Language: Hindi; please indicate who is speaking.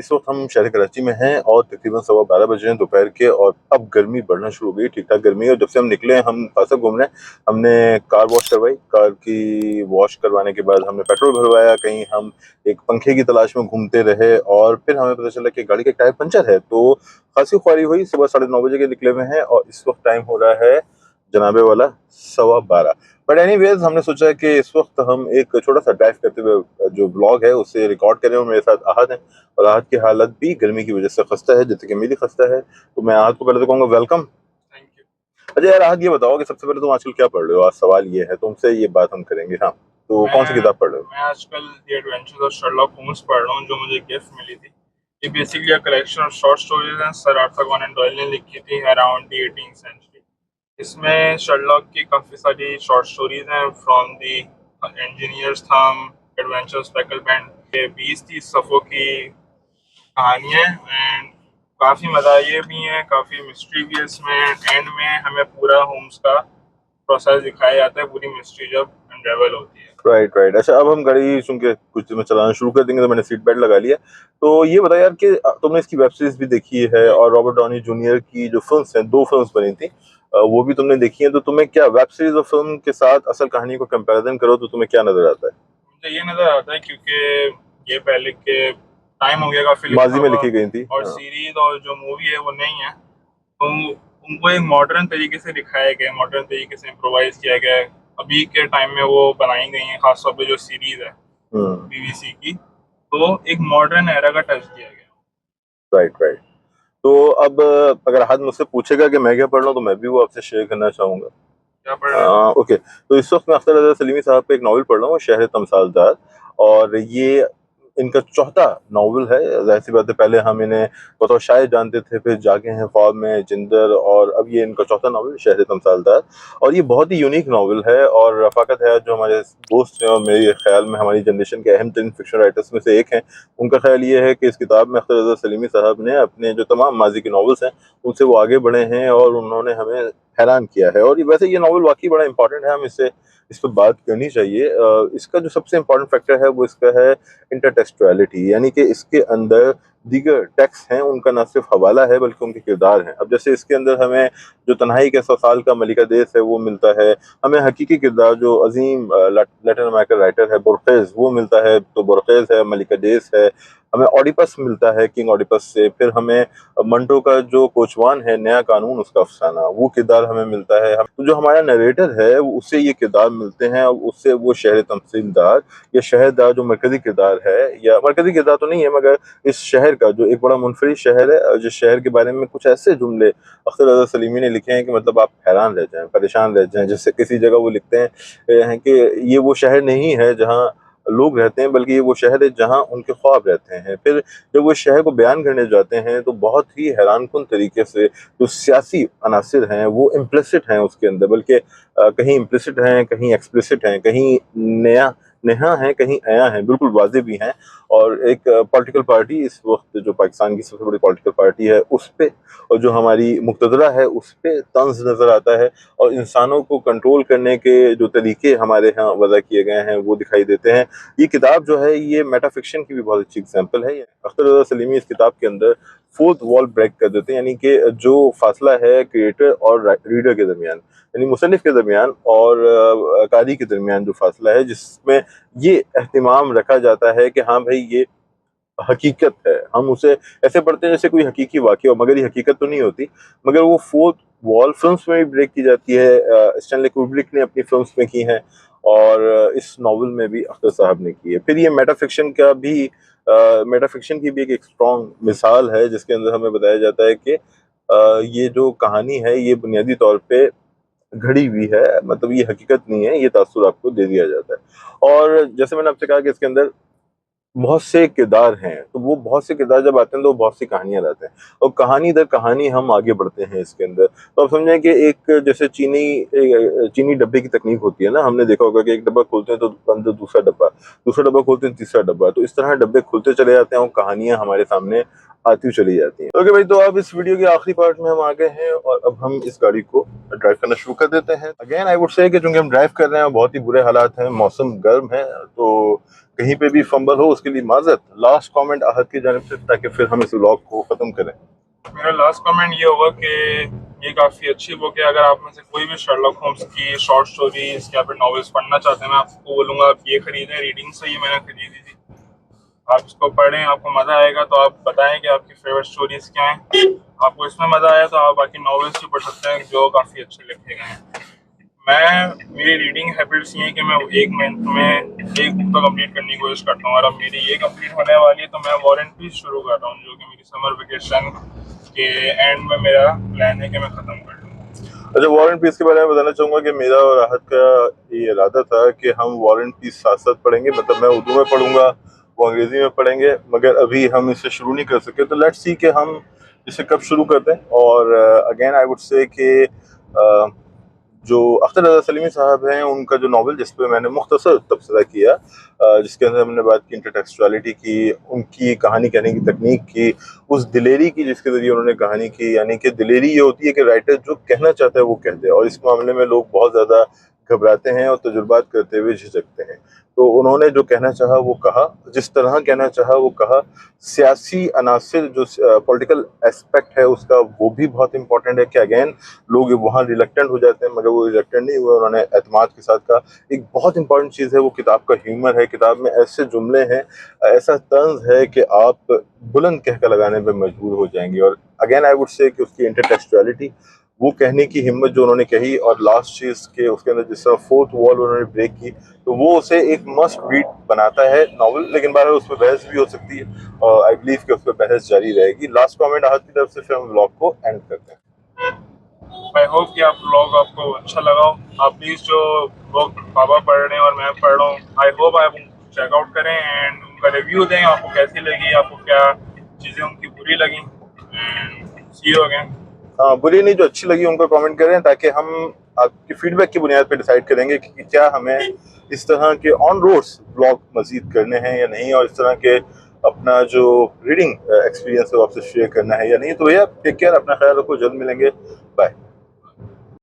Speaker 1: इस वक्त हम शहर कराची में हैं और तकरीबन 12:15 बजे हैं दोपहर के। और अब गर्मी बढ़ना शुरू हो गई, ठीक ठाक गर्मी है। और जब से हम निकले हैं हम खासा घूम रहे हैं। हमने कार वॉश करवाई, कार की वॉश करवाने के बाद हमने पेट्रोल भरवाया, कहीं हम एक पंखे की तलाश में घूमते रहे और फिर हमें पता चला कि गाड़ी का टायर पंचर है। तो खासी ख्वारी हुई, सुबह 9:30 बजे के निकले हुए हैं और इस वक्त टाइम हो रहा है जनाबे वाला 12:15। बट एनीवेज हमने सोचा कि इस वक्त हम एक छोटा सा ड्राइव करते हुए जो ब्लॉग है उसे रिकॉर्ड करें। और मेरे साथ आहद है और आहद की हालत भी गर्मी की वजह से खस्ता है, जैसे कि मेरी खस्ता है। तो मैं आहद को पहले तो कहूँगा वेलकम।
Speaker 2: Thank you.
Speaker 1: अच्छा यार, आहद ये बताओ कि सबसे पहले तुम आजकल क्या पढ़ रहे हो? आज सवाल ये है, तुमसे ये बात हम करेंगे। हाँ, तो कौन सी
Speaker 2: मैं
Speaker 1: किताब पढ़ रहे हो?
Speaker 2: मैं आजकल the adventures of Sherlock Holmes पढ़ रहा हूँ, जो मुझे गिफ्ट मिली थी। ये basically collection of short stories हैं, सर आर्थर कॉनन डॉयल ने लिखी थी अराउंड द 18th सेंचुरी। इसमें शर्लॉक की काफ़ी सारी शॉर्ट स्टोरीज हैं, from the engineers thumb, adventure speckled band के 20-30 सफ़ों की कहानियाँ एंड काफ़ी मज़ाहिए भी हैं, काफ़ी मिस्ट्री भी है इसमें। एंड में हमें पूरा होम्स का प्रोसेस दिखाया जाता है, पूरी मिस्ट्री जब अनरेवल होती है।
Speaker 1: Right right. अच्छा, अब हम गाड़ी सुन के कुछ देर में चलाना शुरू कर देंगे, तो मैंने सीट बेल्ट लगा लिया। तो ये बताया यार कि तुमने इसकी वेब सीरीज भी देखी है
Speaker 2: जी।
Speaker 1: और रॉबर्ट डॉनी जूनियर की जो फिल्म्स हैं, 2 फिल्म्स बनी थी, वो भी तुमने देखी है। तो तुम्हें क्या वेब सीरीज और फिल्म के साथ असल कहानी को कंपैरिजन करो तो तुम्हें क्या नजर आता है?
Speaker 2: मुझे ये नज़र आता है क्योंकि ये पहले के टाइम हो गया काफ़ी लिखा
Speaker 1: माजी में
Speaker 2: हुआ,
Speaker 1: लिखी गई थी,
Speaker 2: और
Speaker 1: हाँ।
Speaker 2: सीरीज और जो मूवी है वो नहीं है। तो उनको एक मॉडर्न तरीके से दिखाया गया, मॉडर्न तरीके से इम्प्रोवाइज किया गया है। अभी के टाइम में वो बनाई गई हैं, खासतौर पे जो सीरीज है
Speaker 1: हम्म।
Speaker 2: बीबीसी की, तो एक मॉडर्न एरा का टच दिया गया।
Speaker 1: Right right. तो अब अगर हाथ मुझसे पूछेगा कि मैं क्या पढ़ रहा हूँ तो मैं भी वो आपसे शेयर करना चाहूंगा।
Speaker 2: क्या पढ़ रहे हैं?
Speaker 1: ओके, तो इस वक्त मैं अख्तर रज़ा सलीमी साहब का एक नावल पढ़ रहा हूँ, शहर तमसालदार। और ये इनका चौथा नावल है। जाहिर सी बात है, पहले हम इन्हें बतौर शायर जानते थे, फिर जागे हैं ख्वाब में जिंदर, और अब ये इनका चौथा नावल शहर तमसालदार। और ये बहुत ही यूनिक नावल है। और रफ़ाकत है जो हमारे दोस्त हैं और मेरे ख्याल में हमारी जनरेशन के अहम तरीन फिक्शन राइटर्स में से एक हैं, उनका ख्याल ये है कि इस किताब में अख्तर रज़ा सलीमी साहब ने अपने जो तमाम माजी के नावल्स हैं उनसे वो आगे बढ़े हैं और उन्होंने हमें हैरान किया है। और ये वैसे ये नावल वाकई बड़ा इंपॉर्टेंट है, हम इस पर बात करनी चाहिए। इसका जो सबसे इम्पोर्टेंट फैक्टर है वो इसका है इंटरटेक्सचुअलिटी, यानी कि इसके अंदर दीगर टेक्स्ट हैं उनका न सिर्फ हवाला है बल्कि उनके किरदार हैं। अब जैसे इसके अंदर हमें जो तन्हाई के 100 साल का मलिका देश है वो मिलता है, हमें हकीकी किरदार जो अजीम लैटिन अमेरिकन राइटर है बोर्खेस वो मिलता है, तो बोर्खेस है, मलिका देश है, हमें ऑडिपस मिलता है किंग ऑडिपस से, फिर हमें मंटो का जो कोचवान है नया कानून उसका अफसाना वो किरदार हमें मिलता है। हम तो जो हमारा नरेटर है उससे ये किरदार मिलते हैं और उससे वो शहर तहसीलदार या शहरदार जो मरकजी किरदार है, या मरकजी किरदार तो नहीं है मगर इस शहर का जो एक बड़ा मुनफरिद शहर है, जिस शहर के बारे में कुछ ऐसे जुमले अख्तर रज़ा सलीमी ने लिखे हैं कि मतलब आप हैरान रह जाएं, परेशान रह जाएं। जैसे किसी जगह वो लिखते हैं कि ये वो शहर नहीं है जहाँ लोग रहते हैं, बल्कि ये वो शहर है जहाँ उनके ख्वाब रहते हैं। फिर जब वो शहर को बयान करने जाते हैं तो बहुत ही हैरानकुन तरीके से जो सियासी अनासिर हैं वो इम्प्लिसिट हैं उसके अंदर, बल्कि कहीं इम्प्लिसिट हैं, कहीं एक्सप्लिसिट हैं, कहीं नया नेहा है, कहीं आया है, बिल्कुल वाज़ेह भी हैं। और एक पॉलिटिकल पार्टी इस वक्त जो पाकिस्तान की सबसे बड़ी पॉलिटिकल पार्टी है उस पे, और जो हमारी मुक़तदरा है उस पे तंज़ नज़र आता है। और इंसानों को कंट्रोल करने के जो तरीके हमारे यहाँ वज़ा किए गए हैं वो दिखाई देते हैं। ये किताब जो है ये मेटाफिक्शन की भी बहुत अच्छी एग्जांपल है। अख्तर रज़ा सलीमी इस किताब के अंदर फोर्थ वॉल ब्रेक कर देते हैं, यानी कि जो फासला है क्रिएटर और रीडर के दरमियान, यानी मुसन्निफ के दरमियान और कारी के दरमियान जो फासला है, जिसमें ये एहतिमाम रखा जाता है कि हाँ भाई ये हकीकत है, हम उसे ऐसे पढ़ते हैं जैसे कोई हकीकी वाक़या हो, मगर ये हकीकत तो नहीं होती। मगर वो फोर्थ वॉल फिल्म्स में भी ब्रेक की जाती है, स्टैनली कुब्रिक ने अपनी फिल्म्स में की हैं और इस नॉवल में भी अख्तर साहब ने की है। फिर ये मेटाफिक्शन की भी एक स्ट्रॉन्ग मिसाल है जिसके अंदर हमें बताया जाता है कि ये जो कहानी है ये बुनियादी तौर पे घड़ी हुई है, मतलब ये हकीकत नहीं है, ये तासुर आपको दे दिया जाता है। और जैसे मैंने आपसे कहा कि इसके अंदर बहुत से किरदार हैं, तो वो बहुत से किरदार जब आते हैं तो बहुत सी कहानियाँ लाते हैं और कहानी दर कहानी हम आगे बढ़ते हैं इसके अंदर। तो आप समझें कि एक जैसे चीनी डब्बे की तकनीक होती है ना, हमने देखा होगा कि एक डब्बा खोलते हैं तो अंदर दूसरा डब्बा खोलते हैं तीसरा डब्बा, तो इस तरह डब्बे खुलते चले जाते हैं और कहानियाँ हमारे सामने आती हुई चली जाती हैं। ओके भाई, तो अब इस वीडियो के आखिरी पार्ट में हम आ गए हैं और अब हम इस गाड़ी को ड्राइव करना शुरू कर देते हैं। अगेन आई वुड से कि चूंकि हम ड्राइव कर रहे हैं, बहुत ही बुरे हालात हैं, मौसम गर्म है, तो कहीं पे भी फंबल हो उसके लिए माजरत। लास्ट कमेंट आहत की जानिब से, ताकि फिर हम इस व्लॉग को खत्म करें।
Speaker 2: मेरा लास्ट कमेंट ये होगा कि ये काफ़ी अच्छी बुक है। अगर आप में से कोई भी शर्लॉक होम्स की शॉर्ट स्टोरीज या फिर नॉवेल्स पढ़ना चाहते हैं, मैं आपको बोलूँगा आप ये खरीदें। रीडिंग से ये मैंने खरीदी थी। आप इसको पढ़ें, आपको मज़ा आएगा। तो आप बताएं कि आपकी फेवरेट स्टोरीज क्या हैं। आपको इसमें मज़ा आया तो आप बाकी नॉवेल्स भी पढ़ सकते हैं जो काफ़ी अच्छे लिखे गए हैं। मेरी रीडिंग हैबिट्स ये हैं कि मैं एक मंथ में एक बुक तो कंप्लीट करने की कोशिश करता हूँ, और अब मेरी ये कंप्लीट होने वाली है तो मैं वॉर एंड पीस शुरू कर रहा हूँ, जो कि मेरी समर वेकेशन के एंड में मेरा प्लान है कि मैं ख़त्म कर लूँ।
Speaker 1: अच्छा, वॉर एंड पीस के बारे में बताना चाहूँगा कि मेरा और राहत का ये इरादा था कि हम वॉर एंड पीस साथ साथ पढ़ेंगे। मतलब मैं उर्दू में पढ़ूंगा, वो अंग्रेजी में पढ़ेंगे, मगर अभी हम इसे शुरू नहीं कर सके। तो लेट्स सी कि हम इसे कब शुरू करते हैं। और अगेन आई वुड से कि जो अख्तर रज़ा सलीमी साहब हैं, उनका जो नावल जिस पे मैंने मुख्तसर तबसरा किया, जिसके अंदर हमने बात की इंटरटेक्सचुअलिटी की, उनकी कहानी कहने की तकनीक की, उस दिलेरी की जिसके ज़रिए उन्होंने कहानी की। यानी कि दिलेरी ये होती है कि राइटर जो कहना चाहता है वो कह दे, और इस मामले में लोग बहुत ज़्यादा घबराते हैं और तजुर्बात करते हुए झिझकते हैं। तो उन्होंने जो कहना चाहा वो कहा, जिस तरह कहना चाहा वो कहा। सियासी अनासिर जो पॉलिटिकल एस्पेक्ट है उसका, वो भी बहुत इंपॉर्टेंट है कि अगेन लोग वहाँ रिलक्टेंट हो जाते हैं, मगर वो रिलक्टेंट नहीं हुए, उन्होंने एतमाद के साथ कहा। एक बहुत इंपॉर्टेंट चीज़ है वो किताब का ह्यूमर है। किताब में ऐसे जुमले हैं, ऐसा तंज है कि आप बुलंद कह कर लगाने पर मजबूर हो जाएंगे। और अगेन आई वुड से कि उसकी इंटरटेक्सचुअलिटी, वो कहने की हिम्मत जो उन्होंने कही, और लास्ट चीज़ के उसके अंदर जिस तरह फोर्थ वॉल उन्होंने ब्रेक की, तो वो उसे एक मस्ट रीड बनाता है नावल। लेकिन बार उस पर बहस भी हो सकती है, और आई बिलीव कि उस पर बहस जारी रहेगी। लास्ट कमेंट आहत की तरफ से, फिर हम व्लॉग को एंड करते हैं।
Speaker 2: आई होप कि आप व्लॉग आपको अच्छा लगा हो। आप प्लीज़ जो बुक बाबा पढ़ रहे हैं और मैं पढ़ रहा हूँ, आई होप आप चेकआउट करें एंड उनका रिव्यू दें। आपको कैसी लगी, आपको क्या चीज़ें उनकी बुरी लगी। सी यू अगेन।
Speaker 1: हाँ, बुरी नहीं, जो अच्छी लगी उनको कमेंट करें, ताकि हम आपकी फीडबैक की बुनियाद पर डिसाइड करेंगे कि क्या हमें इस तरह के ऑन रोड्स ब्लॉग मजीद करने हैं या नहीं, और इस तरह के अपना जो रीडिंग एक्सपीरियंस है वो आपसे शेयर करना है या नहीं। तो भैया टेक केयर, अपना ख्याल रखो, जल्द मिलेंगे, बाय।